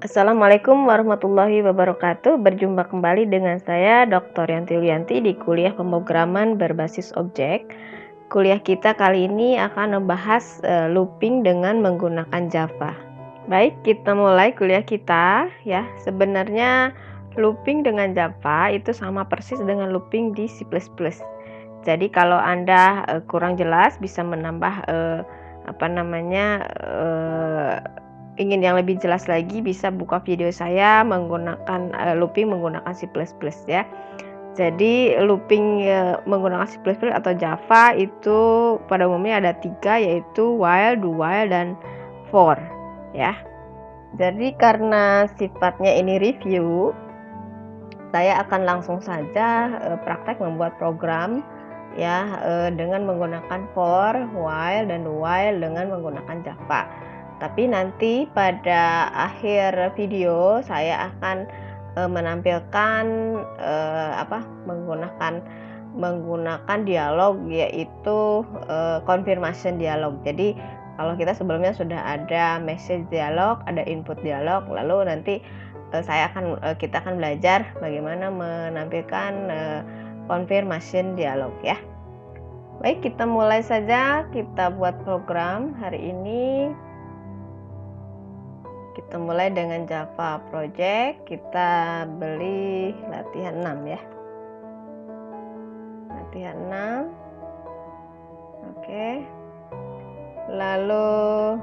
Assalamualaikum warahmatullahi wabarakatuh. Berjumpa kembali dengan saya Dr. Yanti Yulianti di kuliah pemrograman berbasis objek. Kuliah kita kali ini akan membahas looping dengan menggunakan Java. Baik, kita mulai kuliah kita ya. Sebenarnya looping dengan Java itu sama persis dengan looping di C++. Jadi kalau Anda kurang jelas bisa menambah ingin yang lebih jelas lagi bisa buka video saya menggunakan looping menggunakan C++ ya. Jadi looping menggunakan C++ atau Java itu pada umumnya ada 3, yaitu while, do while, dan for ya. Jadi karena sifatnya ini review, saya akan langsung saja praktek membuat program ya dengan menggunakan for, while, dan do while dengan menggunakan Java. Tapi nanti pada akhir video saya akan menampilkan menggunakan dialog, yaitu confirmation dialog. Jadi kalau kita sebelumnya sudah ada message dialog, ada input dialog, lalu nanti kita akan belajar bagaimana menampilkan confirmation dialog ya. Baik, kita mulai saja. Kita buat program hari ini. Kita mulai dengan Java Project. Kita beli latihan 6 ya. Latihan 6. Oke. Lalu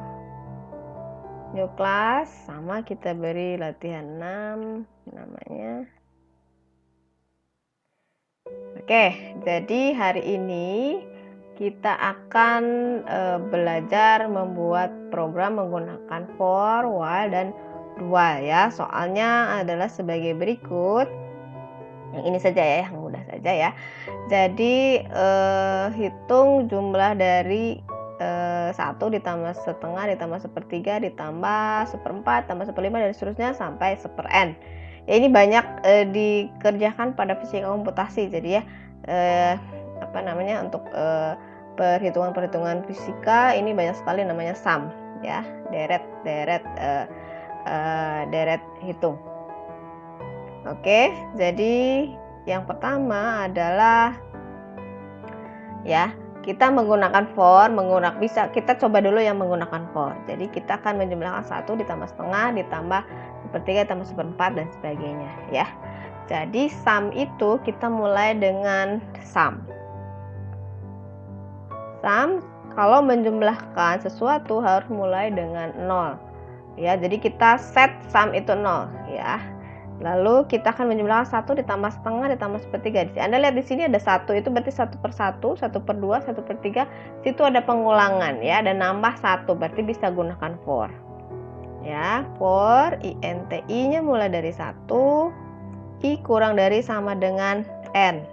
new class sama kita beri latihan 6 namanya. Oke, jadi hari ini kita akan belajar membuat program menggunakan for, while, dan do while ya. Soalnya adalah sebagai berikut. Yang ini saja ya, yang mudah saja ya. Jadi hitung jumlah dari 1 ditambah setengah ditambah sepertiga ditambah seperempat tambah seperlima dan seterusnya sampai seper-n. Ya, ini banyak dikerjakan pada fisika komputasi. Jadi ya untuk perhitungan fisika ini banyak sekali namanya sum ya, deret hitung. Oke, jadi yang pertama adalah ya, kita menggunakan for, kita coba dulu yang menggunakan for. Jadi kita akan menjumlahkan 1 ditambah setengah ditambah sepertiga ditambah seperempat dan sebagainya ya. Jadi sum itu kita mulai dengan sum. Sum kalau menjumlahkan sesuatu harus mulai dengan 0 ya. Jadi kita set sum itu 0 ya. Lalu kita akan menjumlahkan 1 ditambah setengah ditambah sepertiga. Anda lihat di sini ada 1, itu berarti 1/1, 1/2, 1/3. Situ ada pengulangan ya, dan nambah 1, berarti bisa gunakan for. Ya, for INTI-nya mulai dari 1, I kurang dari sama dengan N.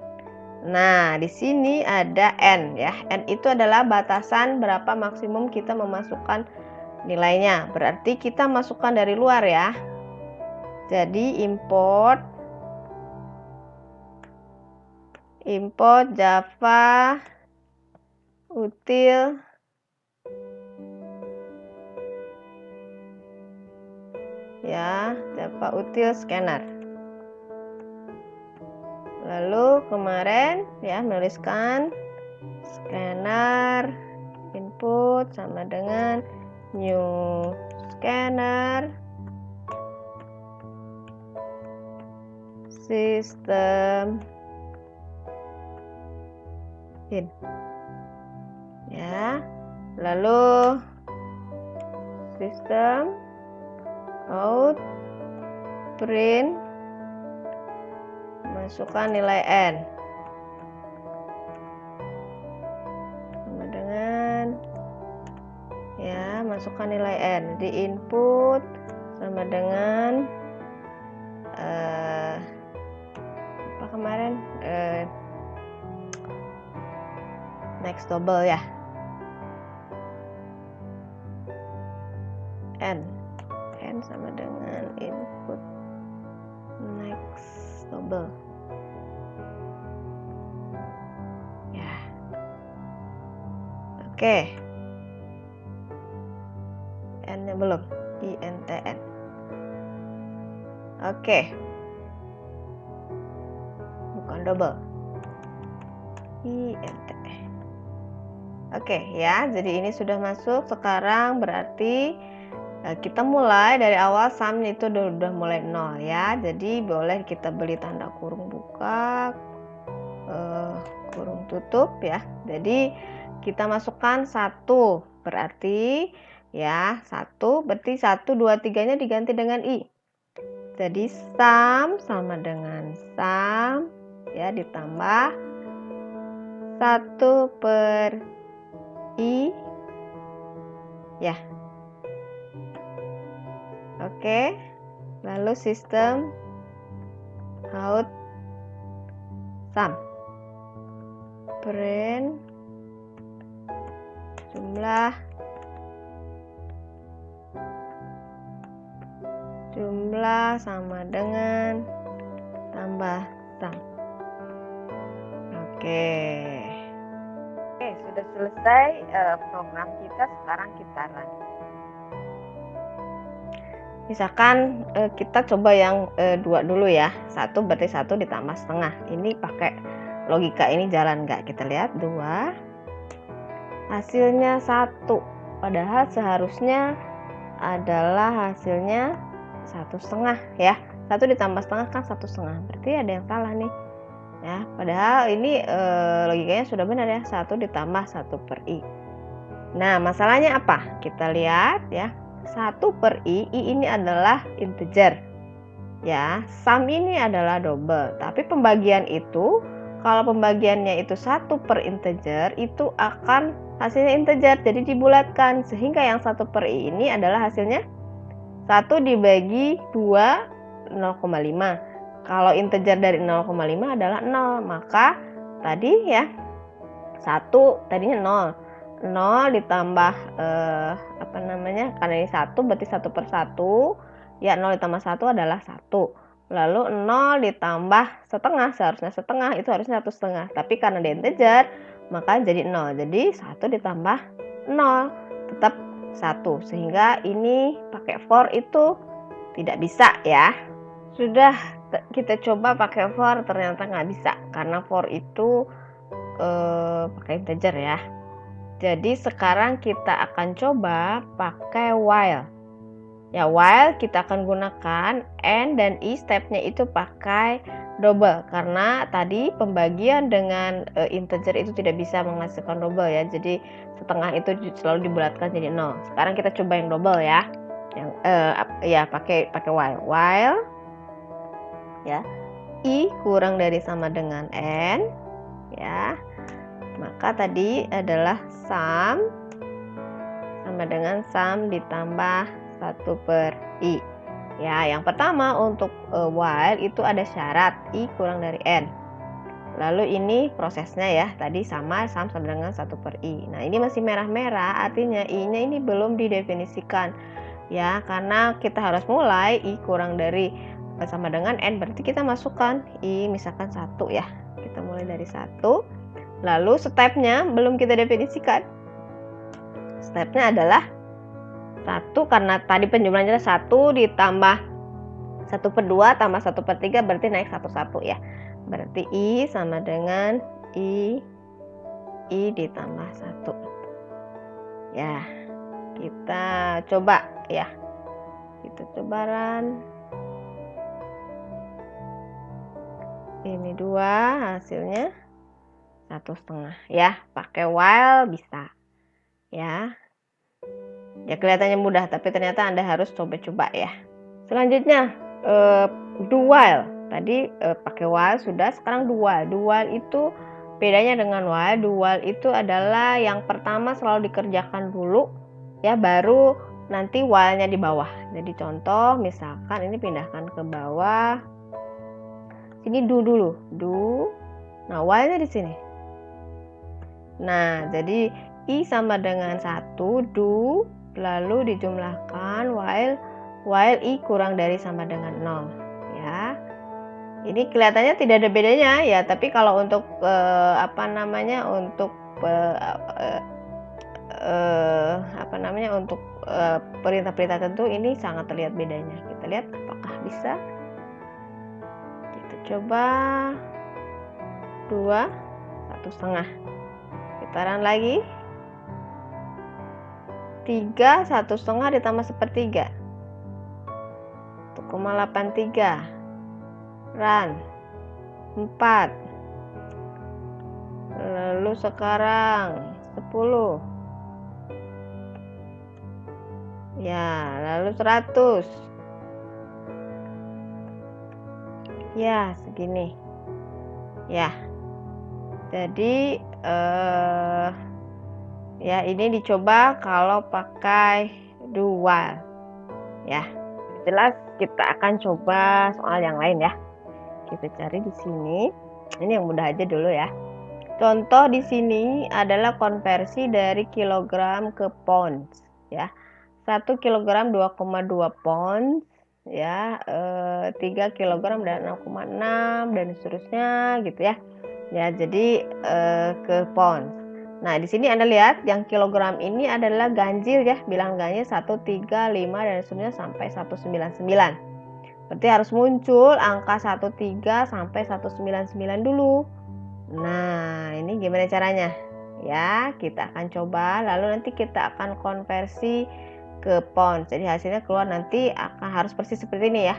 Nah, di sini ada N ya. N itu adalah batasan berapa maksimum kita memasukkan nilainya. Berarti kita masukkan dari luar ya. Jadi import Java util ya, Java util scanner. Lalu kemarin ya menuliskan scanner input sama dengan new scanner system in ya. Lalu system out print masukkan nilai N sama dengan ya, masukkan nilai N di input sama dengan next double ya, N sama dengan input next double ya. Oke, N-nya belum, INTN. Oke. Bukan double. INT. Oke ya, jadi ini sudah masuk. Sekarang berarti kita mulai dari awal sum itu udah mulai 0 ya. Jadi boleh kita beli tanda kurung buka, kurung tutup ya. Jadi kita masukkan 1, berarti ya 1 berarti 1 2 3-nya diganti dengan i. Jadi sum sama dengan sum ya ditambah 1 per i ya. Oke. Lalu sistem out sum. Print jumlah sama dengan tambah sum. Oke, sudah selesai program kita. Sekarang kita run. Misalkan kita coba yang 2 dulu ya. 1 berarti 1 ditambah setengah. Ini pakai logika ini jalan nggak? Kita lihat 2. Hasilnya 1. Padahal seharusnya adalah hasilnya 1,5 ya. 1 ditambah setengah kan 1,5. Berarti ada yang salah nih. Ya, padahal ini logikanya sudah benar ya. 1 ditambah 1 per i. Nah, masalahnya apa? Kita lihat ya. 1 per i ini adalah integer. Ya, sum ini adalah double. Tapi pembagian itu, kalau pembagiannya itu 1 per integer, itu akan hasilnya integer. Jadi dibulatkan. Sehingga yang 1 per i ini adalah hasilnya 1 dibagi 2, 0,5. Kalau integer dari 0,5 adalah 0. Maka tadi ya 1 tadinya 0. 0 ditambah karena ini 1 berarti 1 per 1 ya, 0 ditambah 1 adalah 1. Lalu 0 ditambah setengah, seharusnya setengah, itu harusnya 1,5. Tapi karena dia integer maka jadi 0. Jadi 1 ditambah 0 tetap 1. Sehingga ini pakai for itu tidak bisa ya. Sudah kita coba pakai for, ternyata nggak bisa karena for itu pakai integer ya. Jadi sekarang kita akan coba pakai while. Ya, while kita akan gunakan and dan i stepnya itu pakai double karena tadi pembagian dengan integer itu tidak bisa menghasilkan double ya. Jadi setengah itu selalu dibulatkan jadi 0. Sekarang kita coba yang double ya. Yang pakai while. While ya i kurang dari sama dengan n ya. Maka tadi adalah sum sama dengan sum ditambah 1 per i. Ya, yang pertama untuk while itu ada syarat i kurang dari n. Lalu ini prosesnya ya, tadi sum sama dengan 1 per i. Nah, ini masih merah-merah, artinya i-nya ini belum didefinisikan. Ya, karena kita harus mulai i kurang dari sama dengan n, berarti kita masukkan i misalkan 1 ya. Kita mulai dari 1. Lalu stepnya belum kita definisikan. Stepnya adalah 1 karena tadi penjumlahannya 1 ditambah 1 per 2 tambah 1 per 3 berarti naik 1 ya. Berarti i sama dengan i ditambah 1. Ya, kita coba ya. Kita coba run. Ini 2 hasilnya 1,5 ya. Pakai while bisa ya. Ya kelihatannya mudah tapi ternyata Anda harus coba-coba ya. Selanjutnya do while. Tadi pakai while sudah, sekarang do while. Do while itu bedanya dengan while. Do while itu adalah yang pertama selalu dikerjakan dulu ya, baru nanti while-nya di bawah. Jadi contoh misalkan ini pindahkan ke bawah. Sini do dulu. Do. Nah, while-nya di sini. Nah, jadi i sama dengan 1 do lalu dijumlahkan while i kurang dari sama dengan 0 ya. Ini kelihatannya tidak ada bedanya ya, tapi kalau untuk perintah-perintah tentu ini sangat terlihat bedanya. Kita lihat apakah bisa. coba 2, 1,5. Putaran lagi. 3, 1,5 ditambah 1/3. 1,83. Run. 4. Lalu sekarang 10. Ya, lalu 100. Ya, segini. Ya. Jadi ya, ini dicoba kalau pakai do while. Ya. Jelas kita akan coba soal yang lain ya. Kita cari di sini. Ini yang mudah aja dulu ya. Contoh di sini adalah konversi dari kilogram ke pounds ya. 1 kilogram 2,2 pounds ya, 3 kilogram dan 6,6 dan seterusnya gitu ya. Ya, jadi ke pounds. Nah, di sini Anda lihat yang kilogram ini adalah ganjil ya, bilangan ganjil 1, 3, 5 dan seterusnya sampai 199. Berarti harus muncul angka 13 sampai 199 dulu. Nah, ini gimana caranya? Ya, kita akan coba, lalu nanti kita akan konversi ke pounds. Jadi hasilnya keluar nanti akan harus persis seperti ini ya.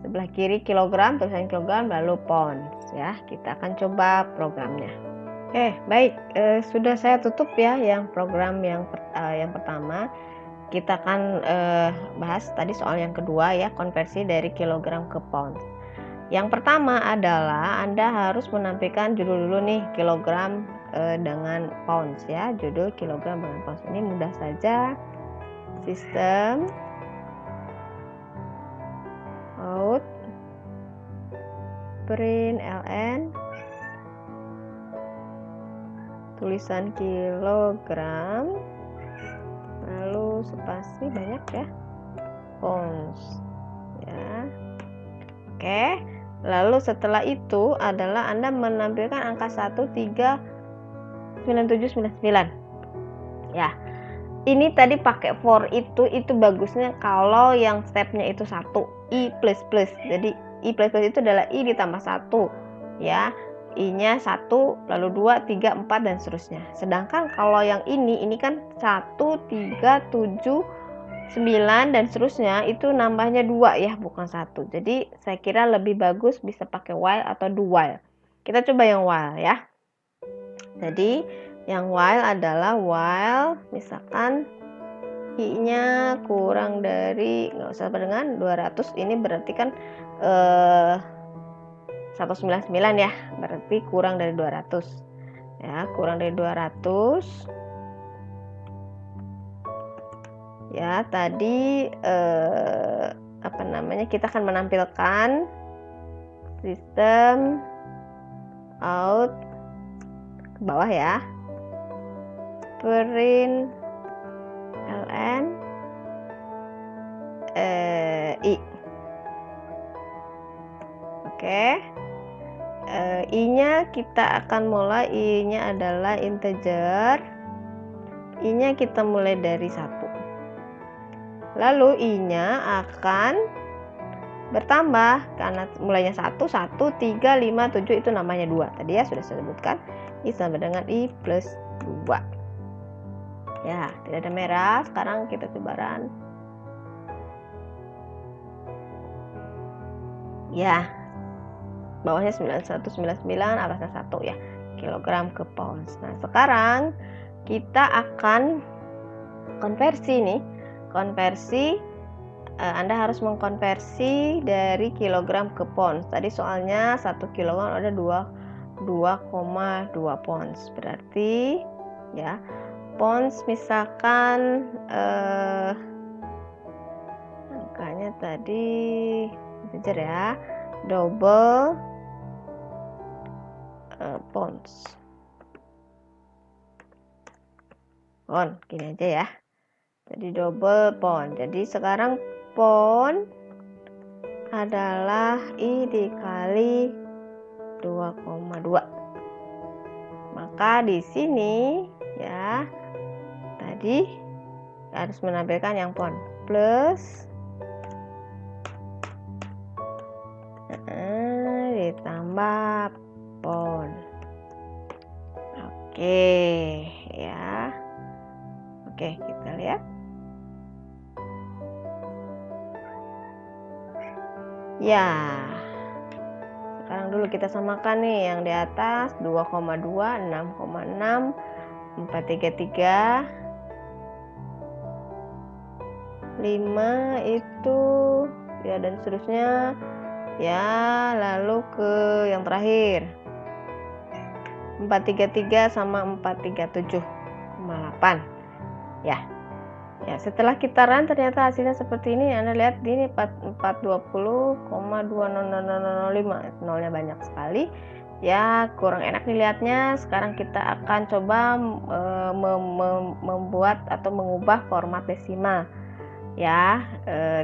Sebelah kiri kilogram, tulisan kilogram, lalu pounds ya. Kita akan coba programnya. Baik, sudah saya tutup ya yang program yang pertama. Kita akan bahas tadi soal yang kedua ya, konversi dari kilogram ke pounds. Yang pertama adalah Anda harus menampilkan judul dulu nih, kilogram dengan pounds ya. Judul kilogram dengan pounds ini mudah saja. Sistem out print ln tulisan kilogram lalu spasi banyak ya, pounds ya. Oke. Lalu setelah itu adalah Anda menampilkan angka 139799. Ya. Ini tadi pakai for itu bagusnya kalau yang stepnya itu 1, i plus plus. Jadi i plus plus itu adalah i ditambah 1 ya. I-nya 1, lalu 2, 3, 4 dan seterusnya. Sedangkan kalau yang ini kan 1, 3, 7, 9 dan seterusnya itu nambahnya 2 ya, bukan 1. Jadi saya kira lebih bagus bisa pakai while atau do while. Kita coba yang while ya. Jadi yang while adalah while misalkan i-nya kurang dari, nggak usah dengan 200, ini berarti kan 199 ya, berarti kurang dari 200 ya, kurang dari 200 ya. Tadi kita akan menampilkan sistem out ke bawah ya, print ln i. Oke. I-nya kita akan mulai, i-nya adalah integer, i-nya kita mulai dari 1. Lalu i-nya akan bertambah karena mulainya 1, 1, 3, 5, 7 itu namanya 2. Tadi ya sudah saya sebutkan, i sama dengan i plus 2. Ya, tidak ada merah. Sekarang kita coba run. Ya. Bawahnya 9199, atasnya 1 ya, kilogram ke pounds. Nah, sekarang kita akan konversi nih. Konversi, Anda harus mengkonversi dari kilogram ke pounds. Tadi soalnya 1 kilogram ada 2,2 pounds. Berarti ya, pounds misalkan angkanya tadi integer ya, double pounds. Gini aja ya. Jadi double pound. Jadi sekarang pound adalah i dikali 2,2. Maka di sini ya, tadi harus menampilkan yang pound plus tambah pon. Oke, ya. Oke, kita lihat. Ya. Sekarang dulu kita samakan nih yang di atas 2,2, 6,6, 433, 5 itu ya, dan seterusnya ya. Lalu ke yang terakhir 433 sama 437,8 ya. Ya, setelah kita run ternyata hasilnya seperti ini. Anda lihat ini 420,20005, nolnya banyak sekali. Ya, kurang enak dilihatnya. Sekarang kita akan coba membuat atau mengubah format desimal. Ya,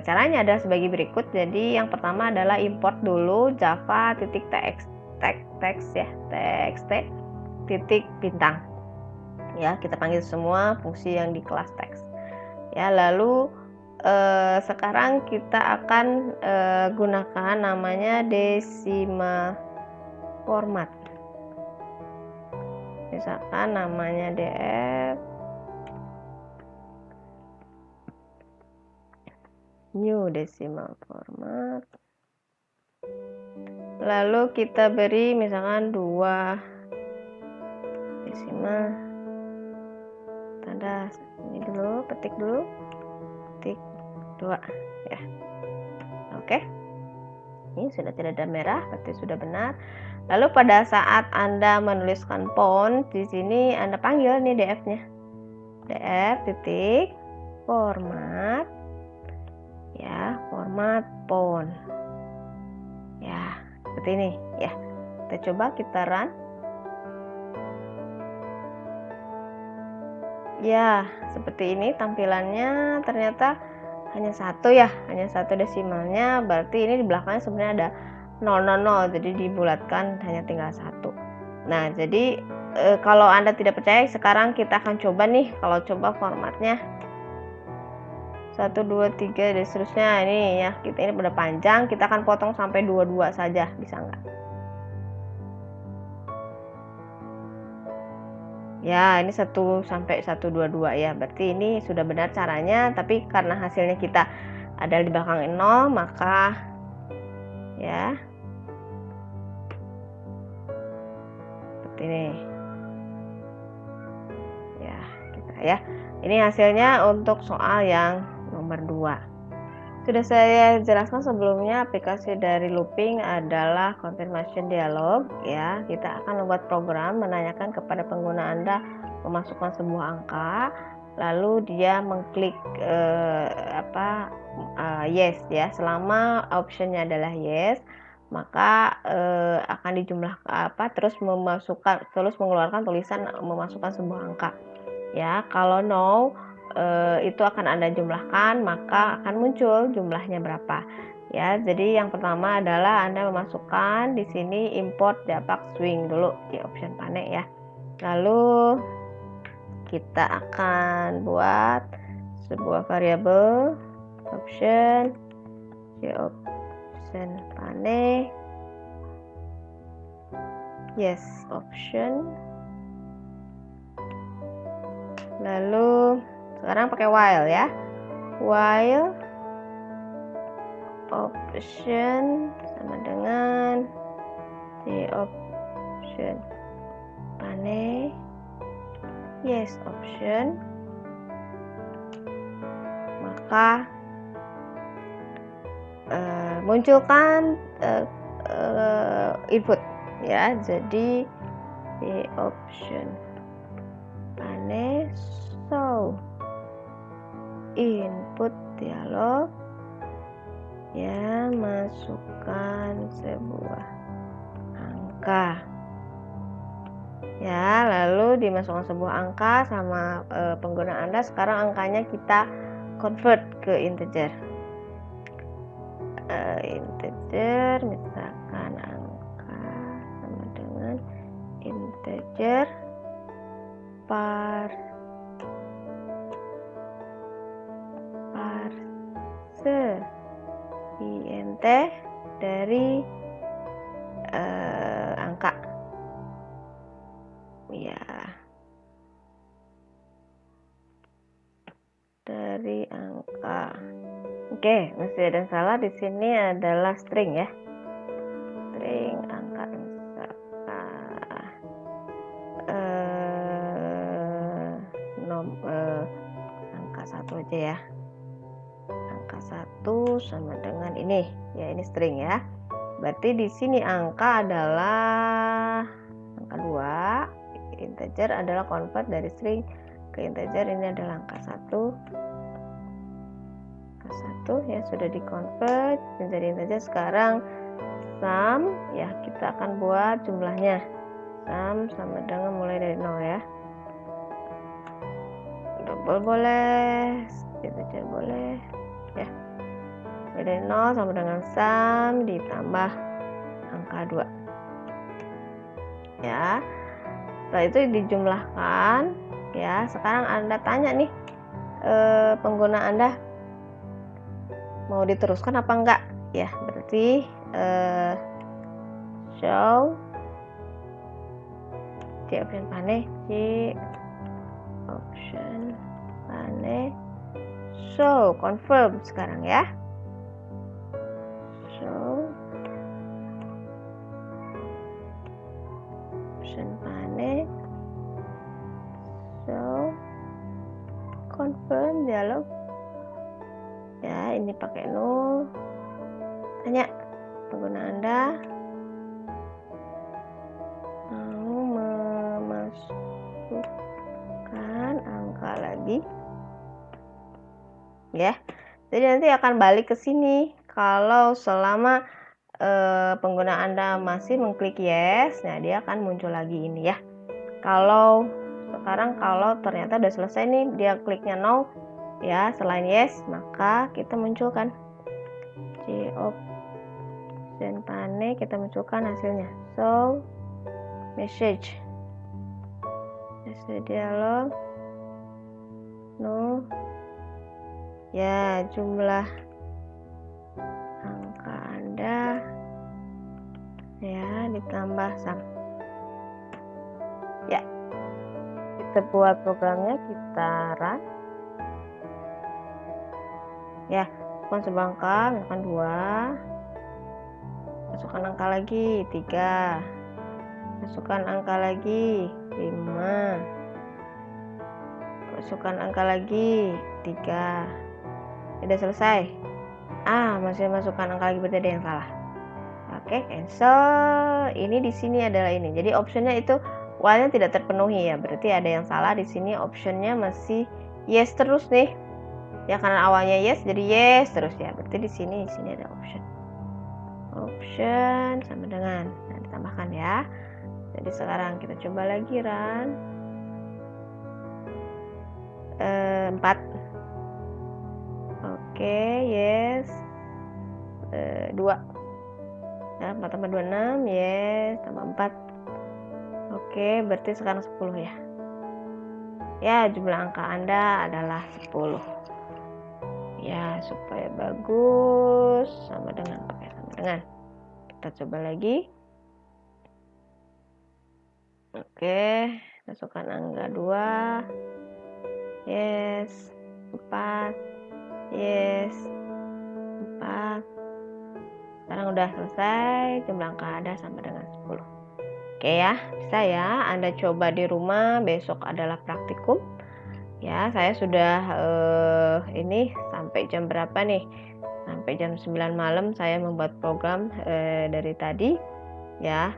caranya adalah sebagai berikut. Jadi yang pertama adalah import dulu java.txt ya, txt titik bintang. Ya, kita panggil semua fungsi yang di kelas teks. Ya, lalu sekarang kita akan gunakan namanya decimal format. Misalkan namanya df new decimal format. Lalu kita beri misalkan 2 desimal tanda ini dulu, petik 2 ya. Oke, ini sudah tidak ada merah, berarti sudah benar. Lalu pada saat Anda menuliskan pon di sini, Anda panggil nih df-nya, df titik format ya, format pon ya, seperti ini ya. Kita coba, kita run. Ya, seperti ini tampilannya. Ternyata hanya satu ya, hanya satu desimalnya. Berarti ini di belakangnya sebenarnya ada 000, jadi dibulatkan hanya tinggal 1. Nah, jadi kalau Anda tidak percaya, sekarang kita akan coba nih. Kalau coba formatnya 1, 2, 3 dan seterusnya ini ya. Kita ini udah panjang, kita akan potong sampai 22 saja, bisa nggak? Ya, ini 1 sampai 122 ya. Berarti ini sudah benar caranya, tapi karena hasilnya kita ada di belakang 0, maka ya seperti ini. Ya, kita ya. Ini hasilnya untuk soal yang nomor 2. Sudah saya jelaskan sebelumnya, aplikasi dari looping adalah confirmation dialog ya. Kita akan membuat program menanyakan kepada pengguna Anda memasukkan sebuah angka, lalu dia mengklik yes ya. Selama optionnya adalah yes, maka akan dijumlahkan terus mengeluarkan tulisan memasukkan sebuah angka ya. Kalau no, itu akan Anda jumlahkan, maka akan muncul jumlahnya berapa ya. Jadi yang pertama adalah Anda memasukkan di sini import Java swing dulu di option pane ya. Lalu kita akan buat sebuah variabel option di option pane yes option. Lalu sekarang pakai while ya, while option sama dengan di option pane yes option, maka munculkan input ya. Jadi di option pane show input dialog ya, masukkan sebuah angka ya. Lalu dimasukkan sebuah angka sama pengguna Anda. Sekarang angkanya kita convert ke integer. Integer misalkan angka sama dengan integer parse int dari Oke, masih ada yang salah di sini adalah string ya. String angka angka 1 aja ya. Angka 1 sama dengan ini. Ya, ini string ya. Berarti di sini angka adalah angka 2. Integer adalah convert dari string ke integer. Ini adalah angka 1. Ya sudah dikonvert menjadi integer. Sekarang sum ya, kita akan buat jumlahnya. Sum sama dengan mulai dari 0 ya. Double boleh, integer boleh ya. Mulai dari 0 sama dengan sum ditambah angka 2 ya. Setelah itu dijumlahkan ya. Sekarang Anda tanya nih, pengguna Anda mau diteruskan apa enggak ya. Berarti show di option pane, show confirm sekarang ya. Show option pane, show confirm dialog ya. Ini pakai 0. Tanya pengguna Anda mau memasukkan angka lagi ya. Jadi nanti akan balik ke sini kalau selama pengguna Anda masih mengklik yes. Nah, dia akan muncul lagi ini ya. Kalau sekarang kalau ternyata udah selesai nih, dia kliknya no ya, selain yes, maka kita munculkan di option pane, kita munculkan hasilnya. So message dialog no ya, jumlah angka Anda ya ditambah sum ya. Kita buat programnya, kita run ya. Masukkan sebuah angka, misalkan 2, masukkan angka lagi 3, masukkan angka lagi 5, masukkan angka lagi 3. Sudah selesai. Masih masukkan angka lagi, berarti ada yang salah. Oke, cancel. Ini di sini adalah ini. Jadi optionnya itu while-nya tidak terpenuhi ya. Berarti ada yang salah di sini. Optionnya masih yes terus nih. Ya, karena awalnya yes jadi yes terus ya. Berarti di sini ada option. Option sama dengan ditambahkan ya. Jadi sekarang kita coba lagi run. 4. Oke, yes. 2 ya, 4 tambah 2 6, yes, tambah 4. Oke, berarti sekarang 10 ya. Ya, jumlah angka Anda adalah 10 ya. Supaya bagus, sama dengan kita coba lagi. Oke, masukkan angka 2, yes, 4, yes, 4. Sekarang udah selesai, jumlah angka Anda sama dengan 10. Oke ya, bisa ya Anda coba di rumah. Besok adalah praktikum ya. Saya sudah ini sampai jam berapa nih? Sampai jam 9 malam saya membuat program dari tadi ya.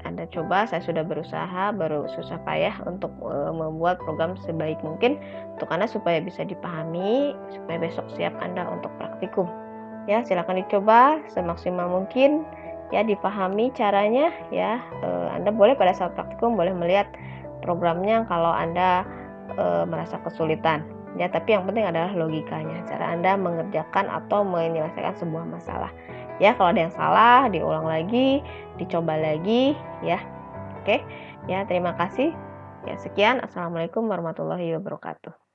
Anda coba, saya sudah berusaha, baru susah payah untuk membuat program sebaik mungkin untuk Anda supaya bisa dipahami, supaya besok siap Anda untuk praktikum ya. Silakan dicoba semaksimal mungkin ya, dipahami caranya ya. Anda boleh pada saat praktikum boleh melihat programnya kalau Anda merasa kesulitan ya, tapi yang penting adalah logikanya, cara Anda mengerjakan atau menyelesaikan sebuah masalah ya. Kalau ada yang salah diulang lagi, dicoba lagi ya. Oke ya, terima kasih ya. Sekian, assalamualaikum warahmatullahi wabarakatuh.